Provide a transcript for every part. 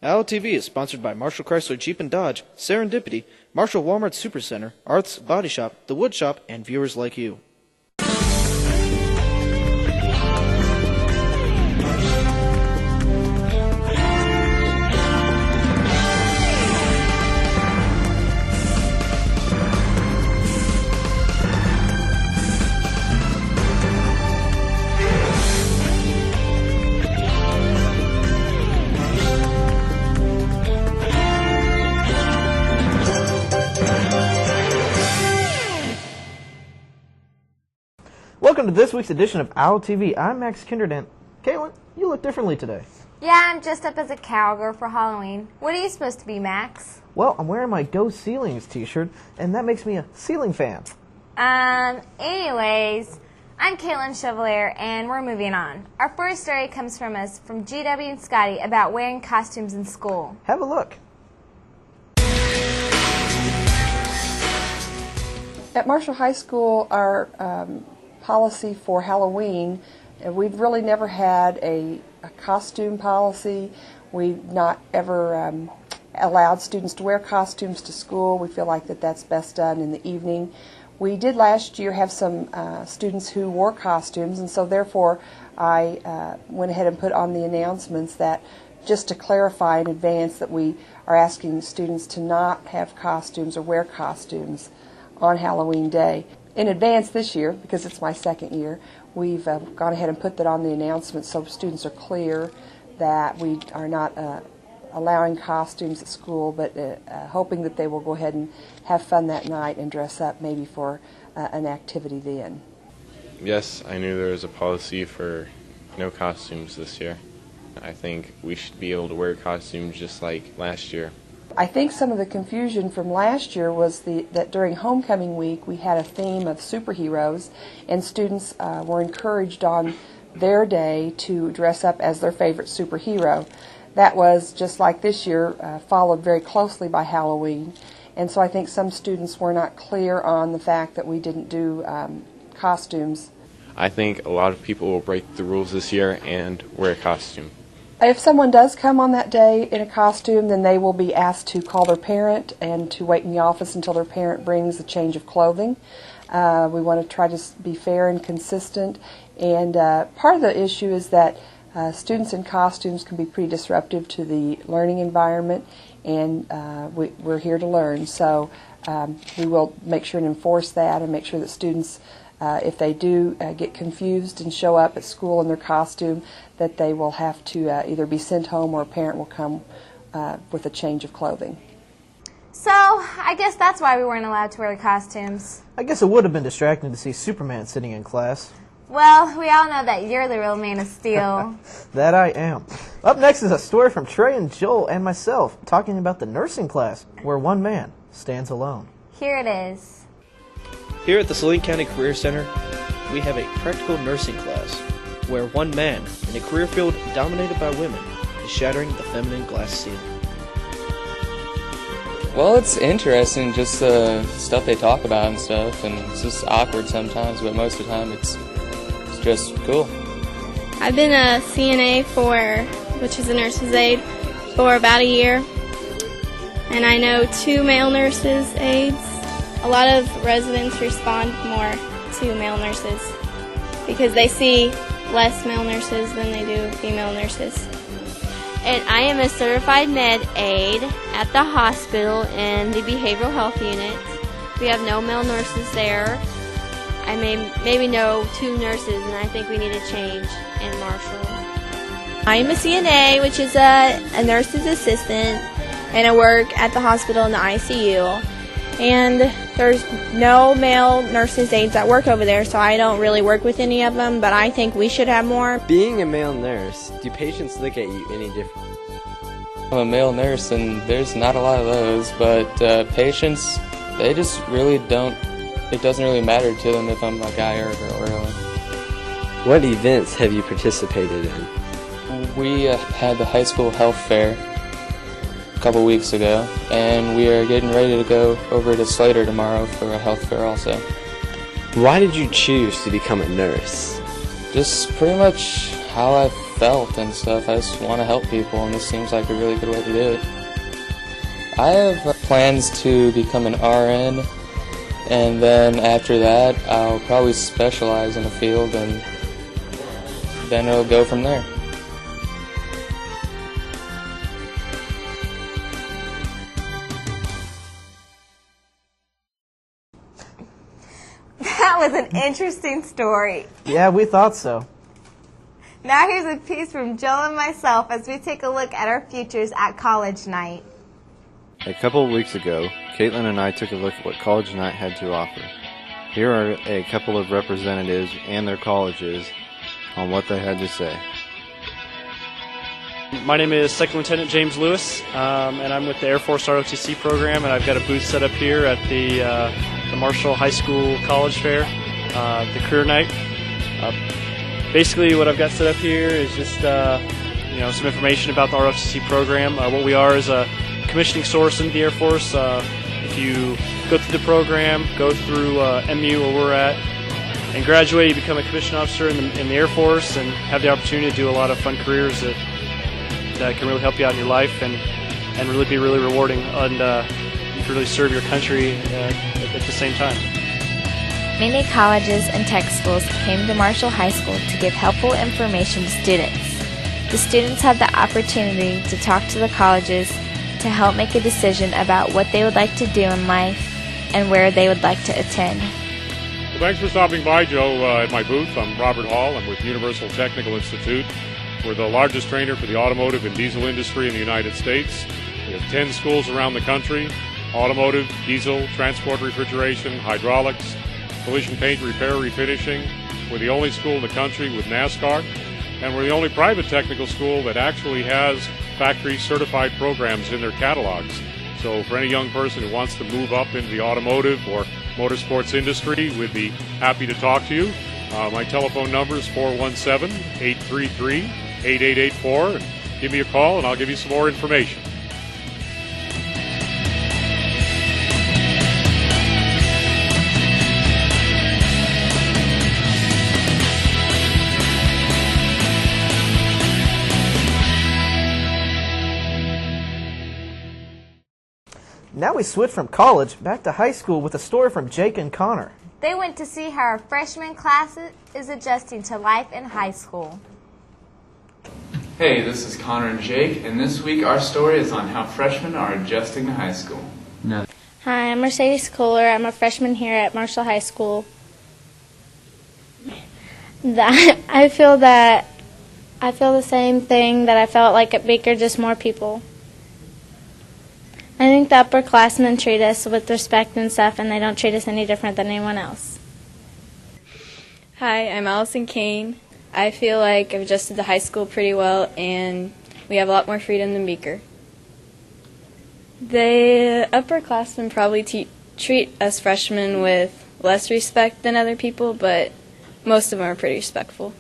OWLTV is sponsored by Marshall Chrysler Jeep and Dodge, Serendipity, Marshall Walmart Supercenter, Arth's Body Shop, The Wood Shop, and viewers like you. Welcome to this week's edition of OWLTV. I'm Max Kindred. Caitlin, you look differently today. Yeah, I'm dressed up as a cowgirl for Halloween. What are you supposed to be, Max? Well, I'm wearing my Go Ceilings t-shirt, and that makes me a ceiling fan. Anyways, I'm Caitlin Chevalier, and we're moving on. Our first story comes from GW and Scotty about wearing costumes in school. Have a look. At Marshall High School, our policy for Halloween, we've really never had a costume policy. We've not ever allowed students to wear costumes to school. We feel like that's best done in the evening. We did last year have some students who wore costumes, and so therefore I went ahead and put on the announcements that just to clarify in advance that we are asking students to not have costumes or wear costumes on Halloween Day. In advance this year, because it's my second year, we've gone ahead and put that on the announcement so students are clear that we are not allowing costumes at school, but hoping that they will go ahead and have fun that night and dress up maybe for an activity then. Yes, I knew there was a policy for no costumes this year. I think we should be able to wear costumes just like last year. I think some of the confusion from last year was that during homecoming week we had a theme of superheroes, and students were encouraged on their day to dress up as their favorite superhero. That was, just like this year, followed very closely by Halloween, and so I think some students were not clear on the fact that we didn't do costumes. I think a lot of people will break the rules this year and wear a costume. If someone does come on that day in a costume, then they will be asked to call their parent and to wait in the office until their parent brings a change of clothing. We want to try to be fair and consistent, and part of the issue is that students in costumes can be pretty disruptive to the learning environment, and we're here to learn, so we will make sure and enforce that and make sure that students, if they do get confused and show up at school in their costume, that they will have to either be sent home or a parent will come with a change of clothing. So, I guess that's why we weren't allowed to wear costumes. I guess it would have been distracting to see Superman sitting in class. Well, we all know that you're the real Man of Steel. That I am. Up next is a story from Trey and Joel and myself talking about the nursing class where one man stands alone. Here it is. Here at the Saline County Career Center, we have a practical nursing class where one man in a career field dominated by women is shattering the feminine glass ceiling. Well, it's interesting, just the stuff they talk about and stuff, and it's just awkward sometimes, but most of the time it's just cool. I've been a CNA which is a nurse's aide, for about a year, and I know 2 male nurses aides. A lot of residents respond more to male nurses because they see less male nurses than they do female nurses. And I am a certified med aide at the hospital in the behavioral health unit. We have no male nurses there. I maybe know 2 nurses, and I think we need a change in Marshall. I am a CNA, which is a nurse's assistant, and I work at the hospital in the ICU. And there's no male nurses aides that work over there, so I don't really work with any of them, but I think we should have more. Being a male nurse, do patients look at you any different? I'm a male nurse, and there's not a lot of those, but patients, they just really don't, it doesn't really matter to them if I'm a guy or a girl, really. What events have you participated in? We had the high school health fair a couple weeks ago, and we are getting ready to go over to Slater tomorrow for a health fair also. Why did you choose to become a nurse? Just pretty much how I felt and stuff. I just want to help people, and this seems like a really good way to do it. I have plans to become an RN, and then after that I'll probably specialize in a field, and then it'll go from there. That was an interesting story. Yeah, we thought so. Now here's a piece from Joel and myself as we take a look at our futures at college night. A couple of weeks ago, Caitlin and I took a look at what college night had to offer. Here are a couple of representatives and their colleges on what they had to say. My name is Second Lieutenant James Lewis, and I'm with the Air Force ROTC program, and I've got a booth set up here at the Marshall High School College Fair, the Career Night. Basically, what I've got set up here is just some information about the ROTC program. What we are is a commissioning source in the Air Force. If you go through the program, go through MU where we're at, and graduate, you become a commissioned officer in the Air Force and have the opportunity to do a lot of fun careers that can really help you out in your life and really be really rewarding, and you can really serve your country at the same time. Many colleges and tech schools came to Marshall High School to give helpful information to students. The students have the opportunity to talk to the colleges to help make a decision about what they would like to do in life and where they would like to attend. Well, thanks for stopping by, Joe, at my booth. I'm Robert Hall. I'm with Universal Technical Institute. We're the largest trainer for the automotive and diesel industry in the United States. We have 10 schools around the country: automotive, diesel, transport refrigeration, hydraulics, collision paint repair, refinishing. We're the only school in the country with NASCAR, and we're the only private technical school that actually has factory certified programs in their catalogs. So for any young person who wants to move up into the automotive or motorsports industry, we'd be happy to talk to you. My telephone number is 417-833-8884. Give me a call and I'll give you some more information. Now we switch from college back to high school with a story from Jake and Connor. They went to see how our freshman class is adjusting to life in high school. Hey, this is Connor and Jake, and this week our story is on how freshmen are adjusting to high school. Hi, I'm Mercedes Kohler. I'm a freshman here at Marshall High School. I feel the same thing that I felt like at Baker, just more people. I think the upperclassmen treat us with respect and stuff, and they don't treat us any different than anyone else. Hi, I'm Allison Kane. I feel like I've adjusted to high school pretty well, and we have a lot more freedom than Beaker. The upperclassmen probably treat us freshmen with less respect than other people, but most of them are pretty respectful.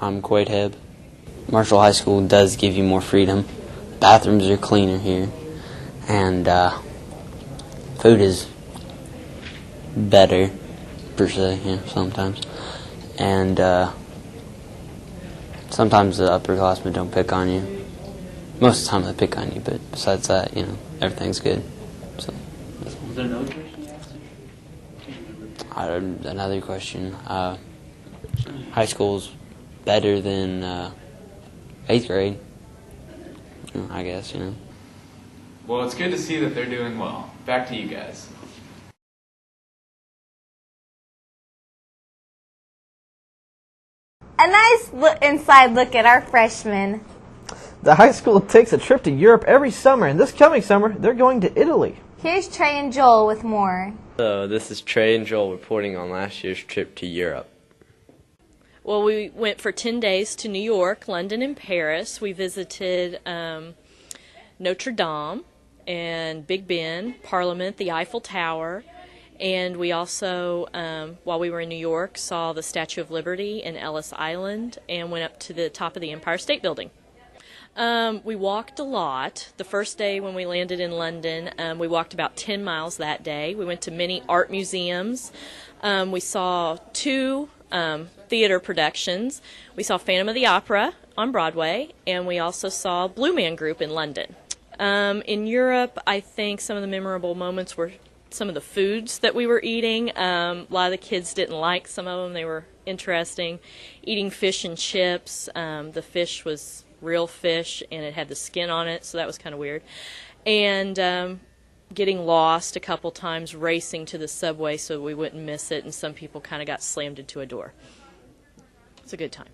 I'm Quaid Heb. Marshall High School does give you more freedom. Bathrooms are cleaner here, and food is better, per se, sometimes. And sometimes the upperclassmen don't pick on you. Most of the time they pick on you, but besides that, everything's good. So. Is there another question you asked? Another question. High school's better than 8th grade, I guess, Well, it's good to see that they're doing well. Back to you guys. A nice inside look at our freshmen. The high school takes a trip to Europe every summer, and this coming summer, they're going to Italy. Here's Trey and Joel with more. So this is Trey and Joel reporting on last year's trip to Europe. Well, we went for 10 days to New York, London, and Paris. We visited Notre Dame and Big Ben, Parliament, the Eiffel Tower, and we also, while we were in New York, saw the Statue of Liberty and Ellis Island and went up to the top of the Empire State Building. We walked a lot. The first day when we landed in London, we walked about 10 miles that day. We went to many art museums. We saw 2 theater productions. We saw Phantom of the Opera on Broadway, and we also saw Blue Man Group in London. In Europe, I think some of the memorable moments were some of the foods that we were eating. A lot of the kids didn't like some of them. They were interesting. Eating fish and chips. The fish was real fish, and it had the skin on it, so that was kind of weird. And getting lost a couple times, racing to the subway so we wouldn't miss it, and some people kind of got slammed into a door. It's a good time.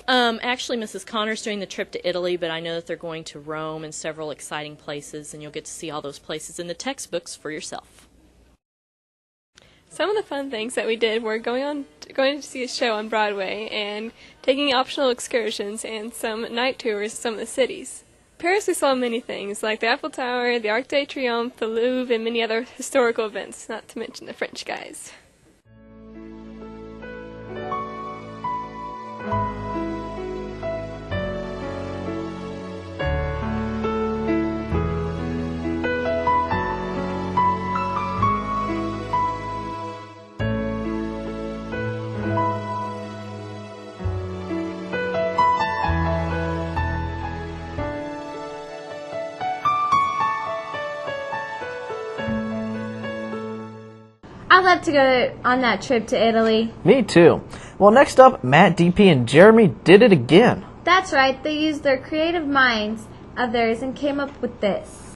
Actually, Mrs. Connor's doing the trip to Italy, but I know that they're going to Rome and several exciting places, and you'll get to see all those places in the textbooks for yourself. Some of the fun things that we did were going to see a show on Broadway and taking optional excursions and some night tours of some of the cities. Paris, we saw many things, like the Eiffel Tower, the Arc de Triomphe, the Louvre, and many other historical events, not to mention the French guys. I'd love to go on that trip to Italy. Me too. Well, next up, Matt, DP, and Jeremy did it again. That's right, they used their creative minds of theirs and came up with this.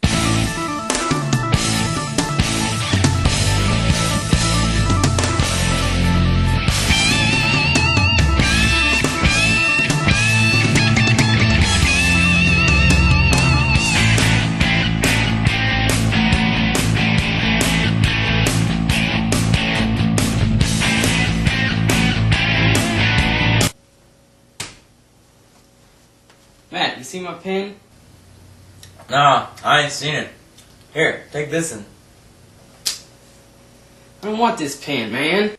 Matt, you see my pen? Nah, I ain't seen it. Here, take this one. I don't want this pen, man.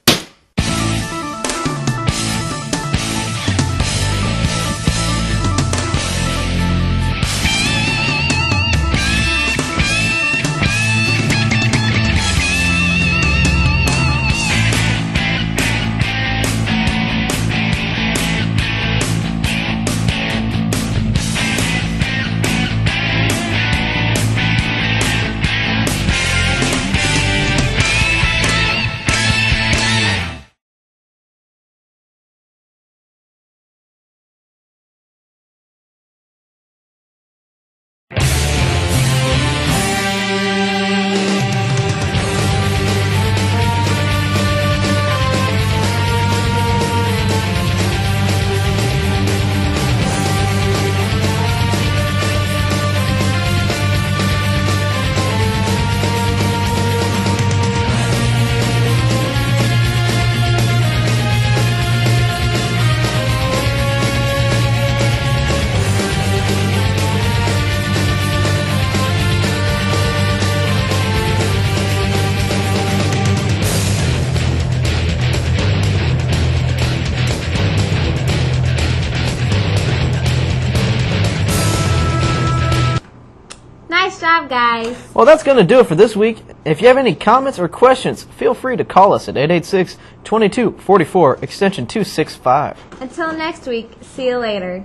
Nice job, guys. Well, that's going to do it for this week. If you have any comments or questions, feel free to call us at 886-2244, extension 265. Until next week, see you later.